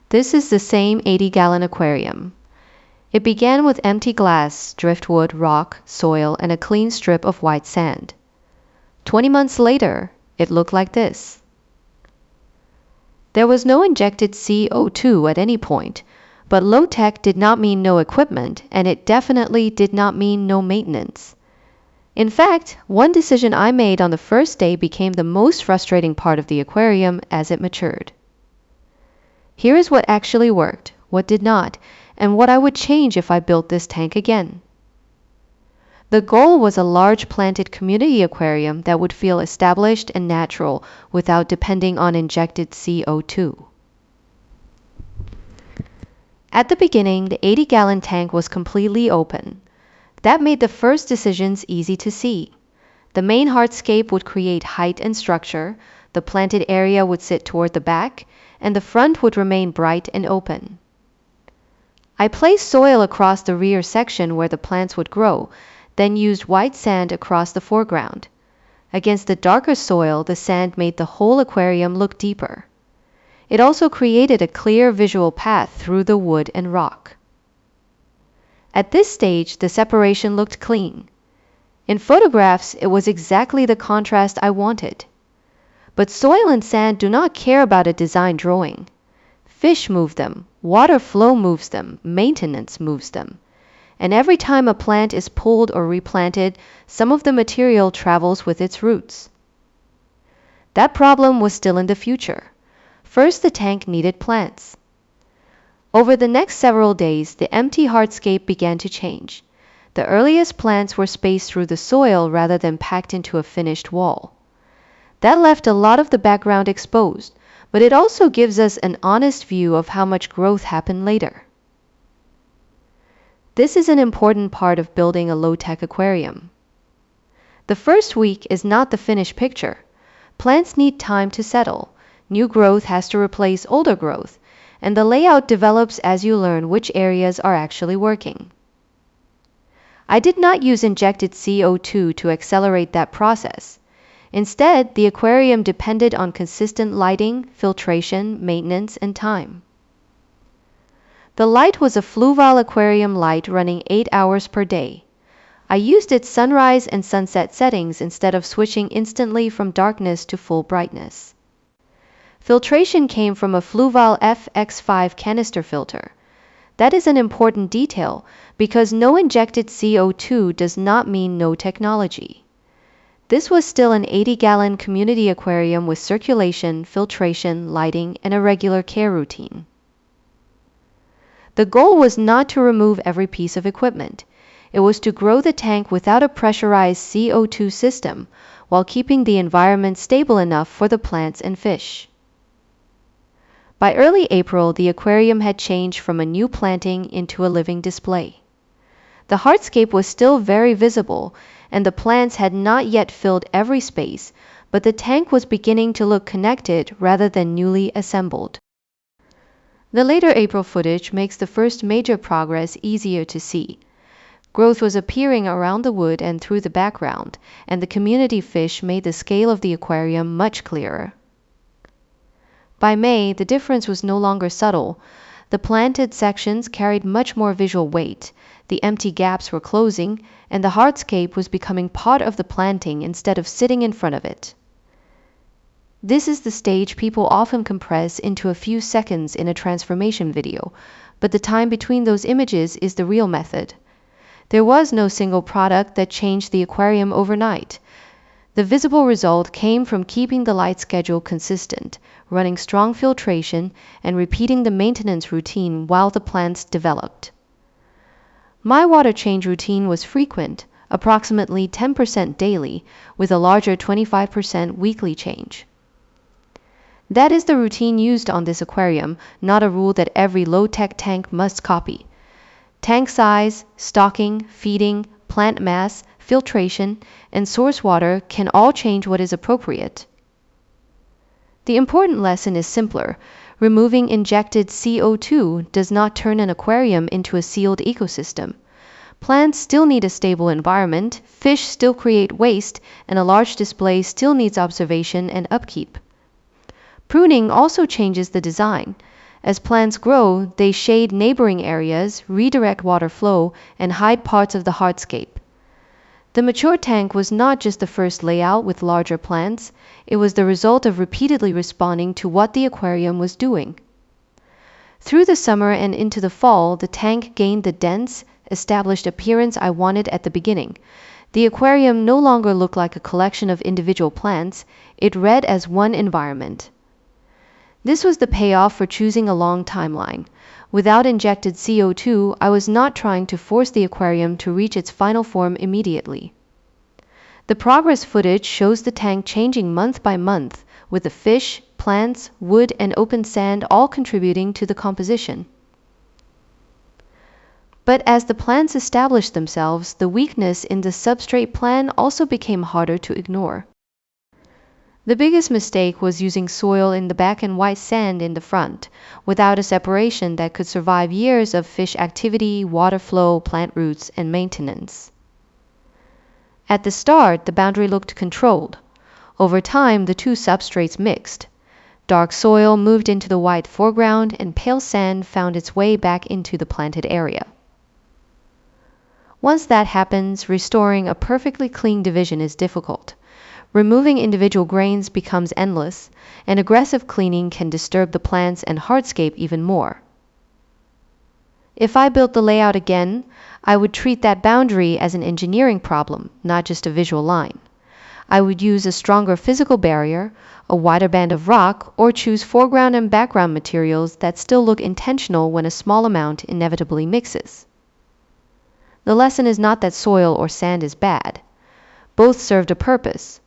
This is the same 80-gallon aquarium. It began with empty glass, driftwood, rock, soil, and a clean strip of white sand. 20 months later, it looked like this. There was no injected CO2 at any point, but low tech did not mean no equipment, and it definitely did not mean no maintenance. In fact, one decision I made on the first day became the most frustrating part of the aquarium as it matured. Here is what actually worked, what did not, and what I would change if I built this tank again. The goal was a large planted community aquarium that would feel established and natural without depending on injected CO2. At the beginning, the 80-gallon tank was completely open. That made the first decisions easy to see. The main hardscape would create height and structure, the planted area would sit toward the back, and the front would remain bright and open. I placed soil across the rear section where the plants would grow, then used white sand across the foreground. Against the darker soil, the sand made the whole aquarium look deeper. It also created a clear visual path through the wood and rock. At this stage, the separation looked clean. In photographs, it was exactly the contrast I wanted. But soil and sand do not care about a design drawing. Fish move them, water flow moves them, maintenance moves them. And every time a plant is pulled or replanted, some of the material travels with its roots. That problem was still in the future. First, the tank needed plants. Over the next several days, the empty hardscape began to change. The earliest plants were spaced through the soil rather than packed into a finished wall. That left a lot of the background exposed, but it also gives us an honest view of how much growth happened later. This is an important part of building a low-tech aquarium. The first week is not the finished picture. Plants need time to settle. New growth has to replace older growth, and the layout develops as you learn which areas are actually working. I did not use injected CO2 to accelerate that process. Instead, the aquarium depended on consistent lighting, filtration, maintenance, and time. The light was a Fluval aquarium light running 8 hours per day. I used its sunrise and sunset settings instead of switching instantly from darkness to full brightness. Filtration came from a Fluval FX5 canister filter. That is an important detail because no injected CO2 does not mean no technology. This was still an 80-gallon community aquarium with circulation, filtration, lighting, and a regular care routine. The goal was not to remove every piece of equipment. It was to grow the tank without a pressurized CO2 system while keeping the environment stable enough for the plants and fish. By early April, the aquarium had changed from a new planting into a living display. The hardscape was still very visible, and the plants had not yet filled every space, but the tank was beginning to look connected rather than newly assembled. The later April footage makes the first major progress easier to see. Growth was appearing around the wood and through the background, and the community fish made the scale of the aquarium much clearer. By May, the difference was no longer subtle. The planted sections carried much more visual weight, the empty gaps were closing, and the hardscape was becoming part of the planting instead of sitting in front of it. This is the stage people often compress into a few seconds in a transformation video, but the time between those images is the real method. There was no single product that changed the aquarium overnight. The visible result came from keeping the light schedule consistent, running strong filtration, and repeating the maintenance routine while the plants developed. My water change routine was frequent, approximately 10% daily, with a larger 25% weekly change. That is the routine used on this aquarium, not a rule that every low-tech tank must copy. Tank size, stocking, feeding, plant mass, filtration, and source water can all change what is appropriate. The important lesson is simpler. Removing injected CO2 does not turn an aquarium into a sealed ecosystem. Plants still need a stable environment, fish still create waste, and a large display still needs observation and upkeep. Pruning also changes the design. As plants grow, they shade neighboring areas, redirect water flow, and hide parts of the hardscape. The mature tank was not just the first layout with larger plants, it was the result of repeatedly responding to what the aquarium was doing. Through the summer and into the fall, the tank gained the dense, established appearance I wanted at the beginning. The aquarium no longer looked like a collection of individual plants, it read as one environment. This was the payoff for choosing a long timeline. Without injected CO2, I was not trying to force the aquarium to reach its final form immediately. The progress footage shows the tank changing month by month, with the fish, plants, wood, and open sand all contributing to the composition. But as the plants established themselves, the weakness in the substrate plan also became harder to ignore. The biggest mistake was using soil in the back and white sand in the front, without a separation that could survive years of fish activity, water flow, plant roots, and maintenance. At the start, the boundary looked controlled. Over time, the two substrates mixed. Dark soil moved into the white foreground, and pale sand found its way back into the planted area. Once that happens, restoring a perfectly clean division is difficult. Removing individual grains becomes endless, and aggressive cleaning can disturb the plants and hardscape even more. If I built the layout again, I would treat that boundary as an engineering problem, not just a visual line. I would use a stronger physical barrier, a wider band of rock, or choose foreground and background materials that still look intentional when a small amount inevitably mixes. The lesson is not that soil or sand is bad. Both served a purpose.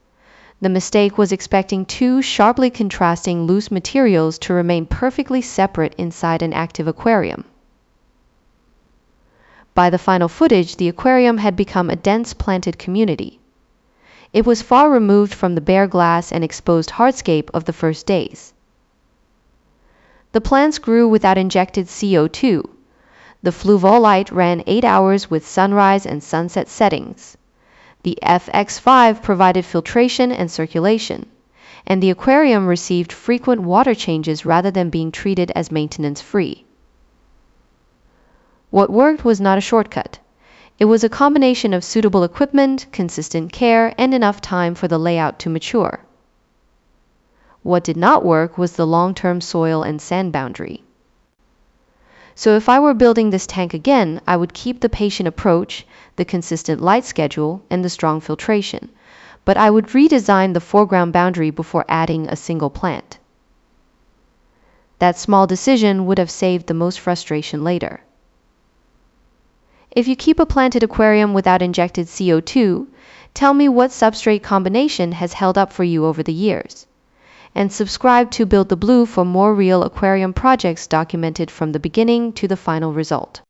The mistake was expecting two sharply contrasting loose materials to remain perfectly separate inside an active aquarium. By the final footage, the aquarium had become a dense planted community. It was far removed from the bare glass and exposed hardscape of the first days. The plants grew without injected CO2. The Fluval light ran 8 hours with sunrise and sunset settings. The FX5 provided filtration and circulation, and the aquarium received frequent water changes rather than being treated as maintenance-free. What worked was not a shortcut. It was a combination of suitable equipment, consistent care, and enough time for the layout to mature. What did not work was the long-term soil and sand boundary. So if I were building this tank again, I would keep the patient approach, the consistent light schedule, and the strong filtration, but I would redesign the foreground boundary before adding a single plant. That small decision would have saved the most frustration later. If you keep a planted aquarium without injected CO2, tell me what substrate combination has held up for you over the years. And subscribe to Build the Blue for more real aquarium projects documented from the beginning to the final result.